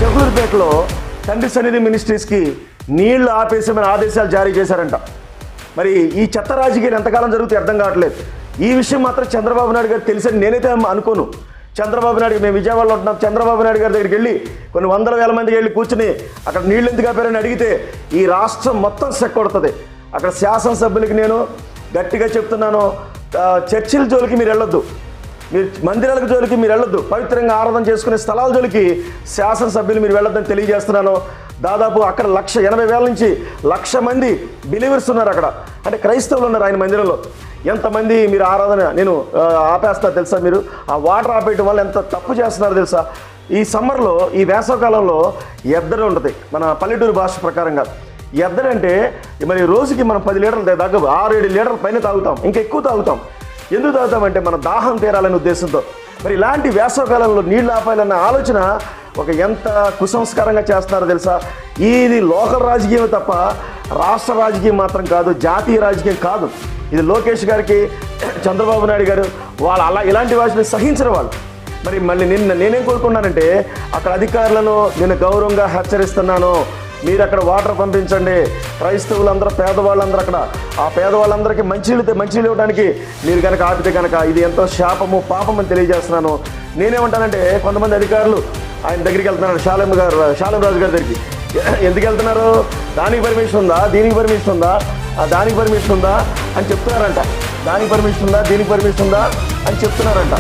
చిలకలూరిపేటలో తండ్రి సన్నిధి మినిస్ట్రీస్కి నీళ్లు ఆపేసేమని ఆదేశాలు జారీ చేశారంట. మరి ఈ చెత్త రాజకీయాలు ఎంతకాలం జరుగుతాయి అర్థం కావట్లేదు. ఈ విషయం మాత్రం చంద్రబాబు నాయుడు గారు తెలుసని నేనైతే అనుకోను. చంద్రబాబు నాయుడు మేము విజయవాడలో ఉంటున్నాం, చంద్రబాబు నాయుడు గారి దగ్గరికి వెళ్ళి కొన్ని వందల వేల మందికి వెళ్ళి కూర్చుని అక్కడ నీళ్ళు ఎందుకు ఆపారని అడిగితే ఈ రాష్ట్రం మొత్తం సెక్కొడుతుంది. అక్కడ శాసనసభ్యులకి నేను గట్టిగా చెప్తున్నాను, చర్చిల జోలికి మీరు వెళ్ళొద్దు, మీరు మందిరాలకు జోలికి మీరు వెళ్ళొద్దు, పవిత్రంగా ఆరాధన చేసుకునే స్థలాల జోలికి శాసనసభ్యులు మీరు వెళ్ళొద్దని తెలియజేస్తున్నాను. దాదాపు అక్కడ 180,000 నుంచి 1,00,000 మంది బిలీవర్స్ ఉన్నారు అక్కడ, అంటే క్రైస్తవులు ఉన్నారు ఆయన మందిరంలో. ఎంతమంది మీరు ఆరాధన నేను ఆపేస్తారు తెలుసా? మీరు ఆ వాటర్ ఆపేయటం వల్ల ఎంత తప్పు చేస్తున్నారు తెలుసా? ఈ సమ్మర్లో ఈ వేసవకాలంలో ఎద్దడి ఉంటుంది మన పల్లెటూరు భాష ప్రకారంగా. ఎద్దడి అంటే మరి రోజుకి మనం 10 లీటర్లు దాకా 6-7 లీటర్ల పైన తాగుతాం, ఇంకా ఎక్కువ తాగుతాం. ఎందుకు తాగుతామంటే మన దాహం తీరాలనే ఉద్దేశంతో. మరి ఇలాంటి వేసవకాలంలో నీళ్ళు ఆపాలన్న ఆలోచన ఒక ఎంత కుసంస్కారంగా చేస్తున్నారో తెలుసా? ఇది లోకల్ రాజకీయం తప్ప రాష్ట్ర రాజకీయం మాత్రం కాదు, జాతీయ రాజకీయం కాదు. ఇది లోకేష్ గారికి, చంద్రబాబు నాయుడు గారు వాళ్ళు అలా ఇలాంటి వాటిని సహించిన వాళ్ళు. మరి మళ్ళీ నేనేం కోరుకున్నానంటే అక్కడ అధికారులను నేను గౌరవంగా హెచ్చరిస్తున్నాను, మీరు అక్కడ వాటర్ పంపించండి. క్రైస్తవులందరూ పేదవాళ్ళందరూ అక్కడ ఆ పేదవాళ్ళందరికీ మంచినీళ్ళు ఇవ్వడానికి మీరు కనుక ఆపితే కనుక ఇది ఎంతో శాపము పాపం అని తెలియజేస్తున్నాను. నేనేమంటానంటే కొంతమంది అధికారులు ఆయన దగ్గరికి వెళ్తున్నారు, శాలం రాజు గారి దగ్గరికి. ఎందుకు వెళ్తున్నారు? దానికి పర్మిషన్ ఉందా, దీనికి పర్మిషన్ ఉందా, దానికి పర్మిషన్ ఉందా అని చెప్తున్నారంట. దానికి పర్మిషన్ ఉందా, దీనికి పర్మిషన్ ఉందా అని చెప్తున్నారంట.